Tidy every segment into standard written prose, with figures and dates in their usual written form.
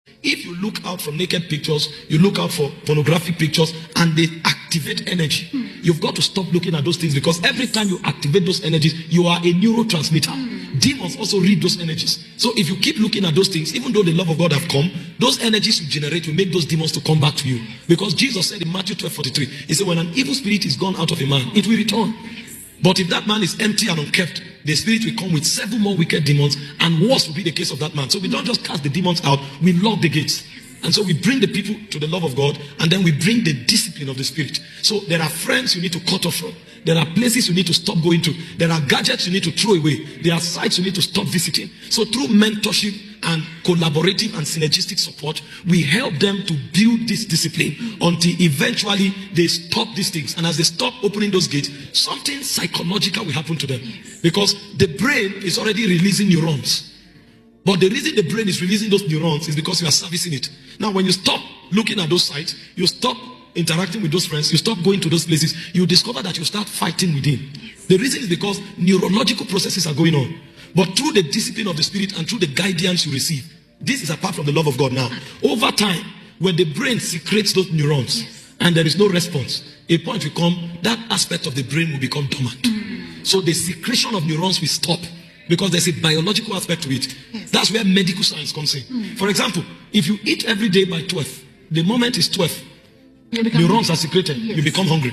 If you look out for naked pictures, you look out for pornographic pictures, and they activate energy, you've got to stop looking at those things, because every time you activate those energies, you are a neurotransmitter. Demons also read those energies. So if you keep looking at those things, even though the love of God have come, those energies you generate will make those demons to come back to you. Because Jesus said in Matthew 12:43, he said, when an evil spirit is gone out of a man, it will return. But if that man is empty and unkept, the spirit will come with 7 more wicked demons, and worse will be the case of that man. So we don't just cast the demons out, we lock the gates. And so we bring the people to the love of God, and then we bring the discipline of the spirit. So there are friends you need to cut off from. There are places you need to stop going to. There are gadgets you need to throw away. There are sites you need to stop visiting. So through mentorship and collaborative and synergistic support, we help them to build this discipline until eventually they stop these things. And as they stop opening those gates, something psychological will happen to them. Because the brain is already releasing neurons. But the reason the brain is releasing those neurons is because you are servicing it. Now, when you stop looking at those sites, you stop interacting with those friends, you stop going to those places, you discover that you start fighting within. The reason is because neurological processes are going on. But through the discipline of the spirit and through the guidance you receive, this is apart from the love of God now. Over time, when the brain secretes those neurons and there is no response, a point will come, that aspect of the brain will become dormant. So the secretion of neurons will stop. Because there's a biological aspect to it. That's where medical science comes in. For example, if you eat every day by 12, the moment is 12, neurons are secreted. You become hungry.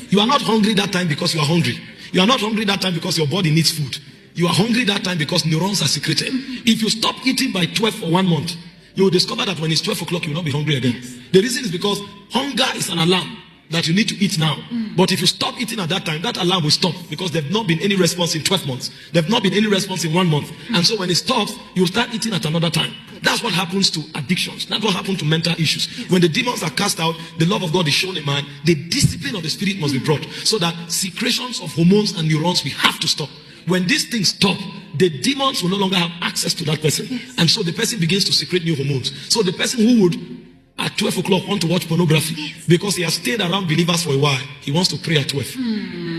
You are not hungry that time because you are hungry. You are not hungry that time because your body needs food. You are hungry that time because neurons are secreted. If you stop eating by 12 for 1 month, you will discover that when it's 12 o'clock, you will not be hungry again. The reason is because hunger is an alarm that you need to eat now. But if you stop eating at that time, that alarm will stop, because there's not been any response in 12 months. There's not been any response in 1 month. And so when it stops, you'll start eating at another time. That's what happens to addictions. That's what happens to mental issues. When the demons are cast out, the love of God is shown in man, the discipline of the spirit must be brought, so that secretions of hormones and neurons will have to stop. When these things stop, the demons will no longer have access to that person. And so the person begins to secrete new hormones. So the person who would at 12 o'clock want to watch pornography, because he has stayed around believers for a while, he wants to pray at 12.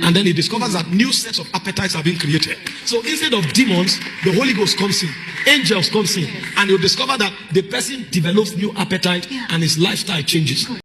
And then he discovers that new sets of appetites have been created. So instead of demons, the Holy Ghost comes in, angels comes in, and you'll discover that the person develops new appetite and his lifestyle changes.